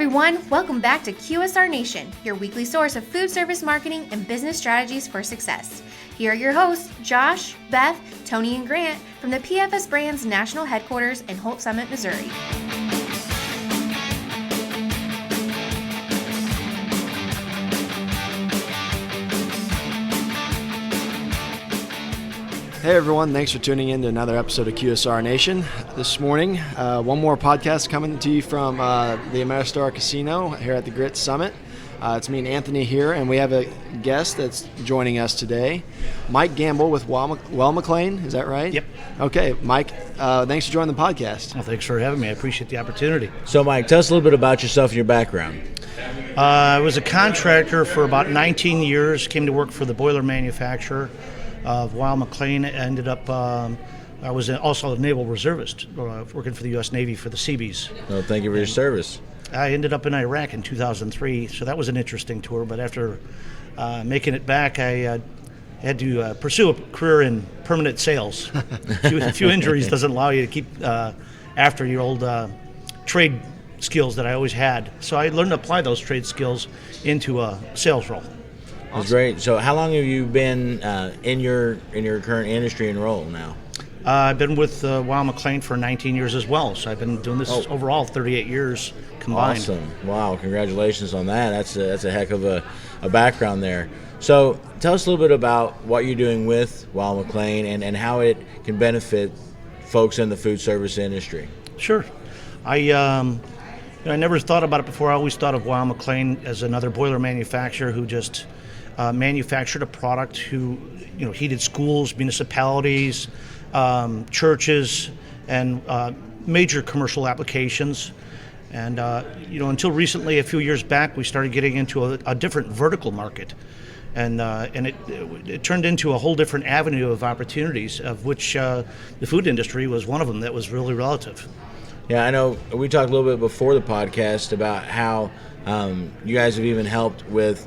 everyone, welcome back to QSR Nation, your weekly source of food service marketing and business strategies for success. Here are your hosts, Josh, Beth, Tony, and Grant from the PFS Brands National Headquarters in Holt Summit, Missouri. Hey everyone, thanks for tuning in to another episode of QSR Nation. This morning, one more podcast coming to you from the Ameristar Casino here at the Grit Summit. It's me and Anthony here, and we have a guest that's joining us today, Mike Gambill with Well McLean, is that right? Yep. Okay, Mike, thanks for joining the podcast. Well, thanks for having me. I appreciate the opportunity. So Mike, tell us a little bit about yourself and your background. I was a contractor for about 19 years, came to work for the boiler manufacturer of Well McLean. Ended up, I was also a naval reservist, working for the U.S. Navy for the Seabees. Well, thank you for your service. I ended up in Iraq in 2003, so that was an interesting tour. But after making it back, I had to pursue a career in permanent sales. A few injuries doesn't allow you to keep after your old trade skills that I always had. So I learned to apply those trade skills into a sales role. That's great. So how long have you been in your current industry and role now? I've been with Well McLean for 19 years as well. So I've been doing this overall 38 years combined. Awesome. Wow, congratulations on that. That's a heck of a background there. So tell us a little bit about what you're doing with Well McLean and how it can benefit folks in the food service industry. Sure. I never thought about it before. I always thought of Well McLean as another boiler manufacturer who just manufactured a product who, heated schools, municipalities, churches, and major commercial applications. And, until recently, a few years back, we started getting into a different vertical market. And it turned into a whole different avenue of opportunities, of which the food industry was one of them that was really relative. Yeah, I know we talked a little bit before the podcast about how you guys have even helped with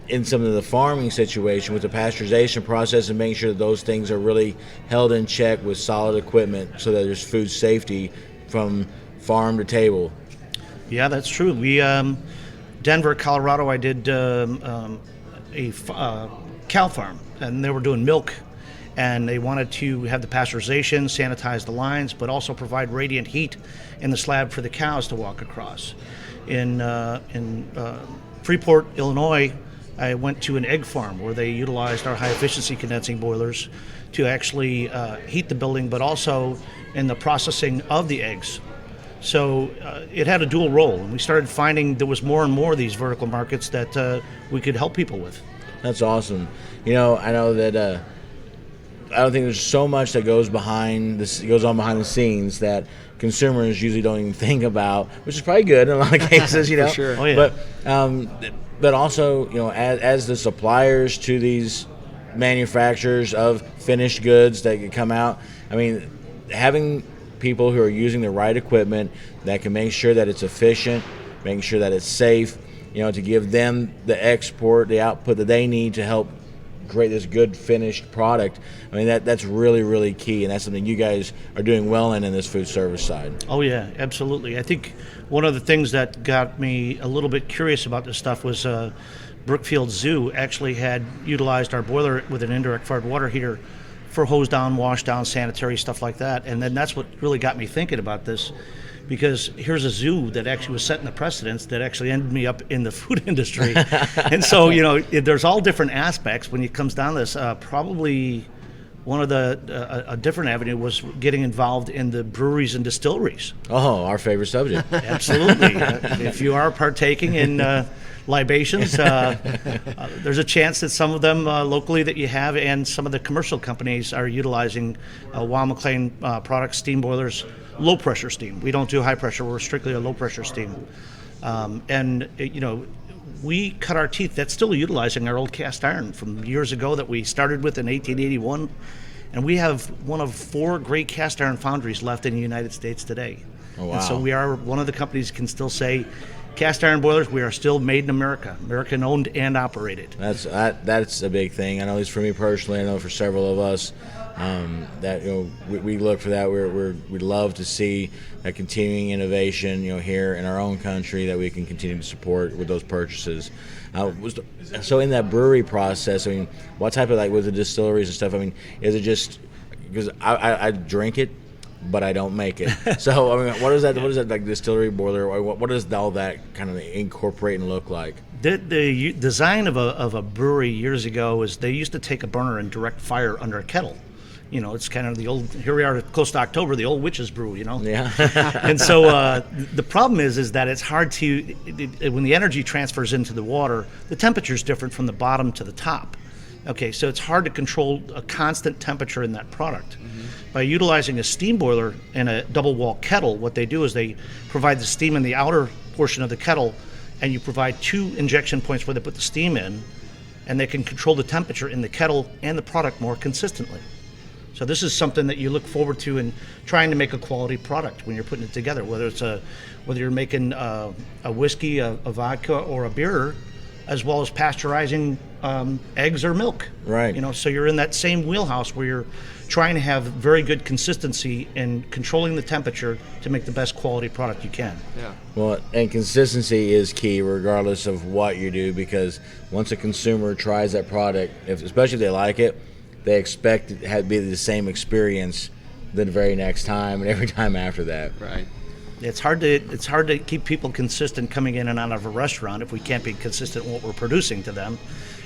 in some of the farming situation with the pasteurization process and making sure that those things are really held in check with solid equipment so that there's food safety from farm to table. Yeah, that's true. We, Denver, Colorado, I did a cow farm, and they were doing milk, and they wanted to have the pasteurization, sanitize the lines, but also provide radiant heat in the slab for the cows to walk across. In Freeport, Illinois, I went to an egg farm where they utilized our high-efficiency condensing boilers to actually heat the building, but also in the processing of the eggs. So it had a dual role, and we started finding there was more and more of these vertical markets that we could help people with. That's awesome. I know that I don't think there's so much that goes on behind the scenes that consumers usually don't even think about, which is probably good in a lot of cases, For sure. Oh, yeah. But also, as the suppliers to these manufacturers of finished goods that can come out, I mean, having people who are using the right equipment that can make sure that it's efficient, making sure that it's safe, to give them the output that they need to help create this good finished product. I mean, that's really, really key, and that's something you guys are doing well in this food service side. Oh, yeah, absolutely. I think one of the things that got me a little bit curious about this stuff was Brookfield Zoo actually had utilized our boiler with an indirect fired water heater for hose down, wash down, sanitary, stuff like that. And then that's what really got me thinking about this, because here's a zoo that actually was setting the precedence that actually ended me up in the food industry. And so, there's all different aspects when it comes down to this. Probably one of a different avenue was getting involved in the breweries and distilleries. Oh, our favorite subject. Absolutely. If you are partaking in libations, there's a chance that some of them locally that you have and some of the commercial companies are utilizing Well McLean products, steam boilers, low pressure steam. We don't do high pressure, we're strictly a low pressure steam. We cut our teeth. That's still utilizing our old cast iron from years ago that we started with in 1881. And we have one of 4 great cast iron foundries left in the United States today. Oh, wow. And so we are one of the companies can still say, cast iron boilers, we are still made in America, American owned and operated. That's a big thing. I know at least for me personally, I know for several of us, That we look for that. We love to see a continuing innovation here in our own country that we can continue to support with those purchases. So in that brewery process, I mean, what type of with the distilleries and stuff? I mean, is it just because I drink it, but I don't make it. So I mean, what is that distillery boiler? What does all that kind of incorporate and look like? The design of a brewery years ago was they used to take a burner and direct fire under a kettle. It's kind of the old, here we are close to October, the old witch's brew, Yeah. And so the problem is that it's hard when the energy transfers into the water, the temperature is different from the bottom to the top. Okay, so it's hard to control a constant temperature in that product. Mm-hmm. By utilizing a steam boiler and a double wall kettle, what they do is they provide the steam in the outer portion of the kettle, and you provide 2 injection points where they put the steam in, and they can control the temperature in the kettle and the product more consistently. So this is something that you look forward to in trying to make a quality product when you're putting it together, whether you're making a whiskey, a vodka, or a beer, as well as pasteurizing eggs or milk. Right. So you're in that same wheelhouse where you're trying to have very good consistency in controlling the temperature to make the best quality product you can. Yeah. Well, and consistency is key regardless of what you do, because once a consumer tries that product, especially if they like it, they expect it to be the same experience the very next time and every time after that. Right. It's hard to keep people consistent coming in and out of a restaurant if we can't be consistent in what we're producing to them.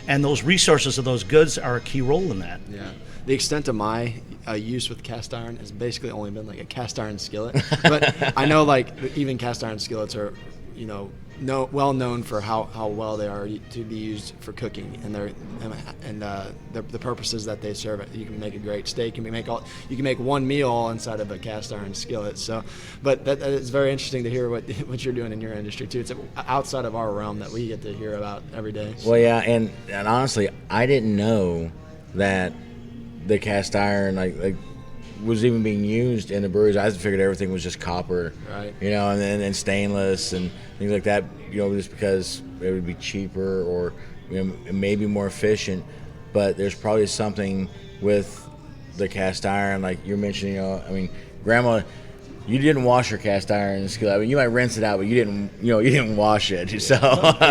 And those resources of those goods are a key role in that. Yeah. The extent of my use with cast iron has basically only been like a cast iron skillet. But I know even cast iron skillets are, well known for how well they are to be used for cooking and the purposes that they serve. You can make a great steak. You can make one meal inside of a cast iron skillet. So, but that is very interesting to hear what you're doing in your industry too. It's outside of our realm that we get to hear about every day. So. Well, yeah, and honestly, I didn't know that the cast iron was even being used in the breweries. I just figured everything was just copper, right? And stainless and things like that. Just because it would be cheaper or maybe more efficient. But there's probably something with the cast iron, like you're mentioning. Grandma, you didn't wash your cast iron skillet. You might rinse it out, but you didn't wash it. So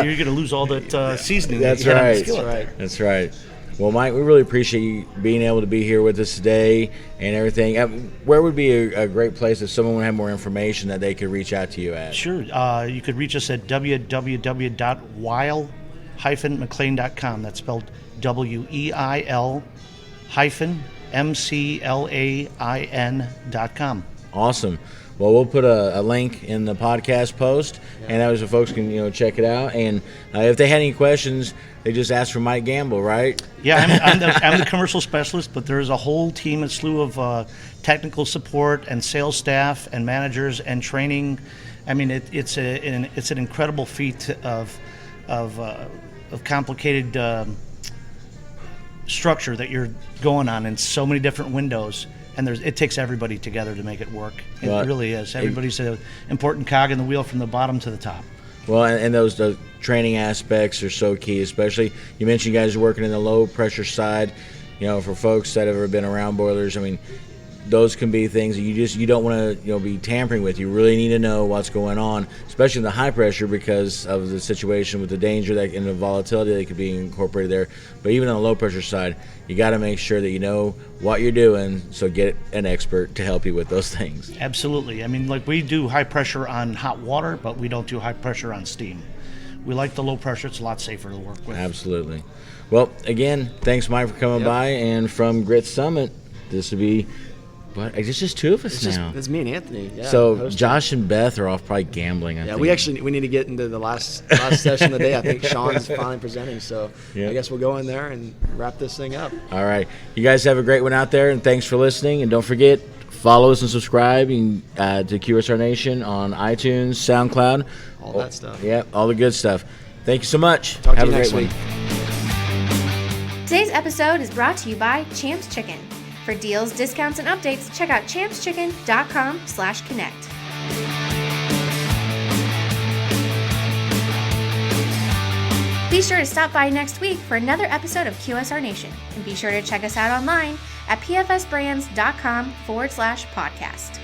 you're going to lose all that seasoning. That's right. That's right. That's right. Well, Mike, we really appreciate you being able to be here with us today and everything. Where would be a great place if someone would have more information that they could reach out to you at? Sure. You could reach us at www.weil-mclain.com. That's spelled WEIL-MCLAIN.com. Awesome. Well, we'll put a link in the podcast post, and that way so folks can check it out. And if they had any questions, they just ask for Mike Gambill, right? Yeah, I'm the commercial specialist, but there's a whole team, a slew of technical support and sales staff and managers and training. It's an incredible feat of complicated structure that you're going on in so many different windows. And it takes everybody together to make it work. It really is. Everybody's an important cog in the wheel from the bottom to the top. Well, and those training aspects are so key, especially you mentioned you guys are working in the low pressure side. For folks that have ever been around boilers, those can be things that you don't want to be tampering with. You really need to know what's going on, especially in the high pressure because of the situation with the danger and the volatility that could be incorporated there. But even on the low pressure side, you got to make sure that you know what you're doing. So get an expert to help you with those things. Absolutely. We do high pressure on hot water, but we don't do high pressure on steam. We like the low pressure. It's a lot safer to work with. Absolutely. Well, again, thanks, Mike, for coming by. And from Grit Summit, this would be. But it's just two of us now. It's me and Anthony. Yeah, so Josh and Beth are off probably gambling. I think. we need to get into the last session of the day. I think Sean's finally presenting, so I guess we'll go in there and wrap this thing up. All right. You guys have a great one out there, and thanks for listening. And don't forget, follow us and subscribe to QSR Nation on iTunes, SoundCloud. All that stuff. Yeah, all the good stuff. Thank you so much. Talk have to you a next great week. one. Today's episode is brought to you by Champs Chicken. For deals, discounts, and updates, check out champschicken.com/connect. Be sure to stop by next week for another episode of QSR Nation, and be sure to check us out online at pfsbrands.com/podcast.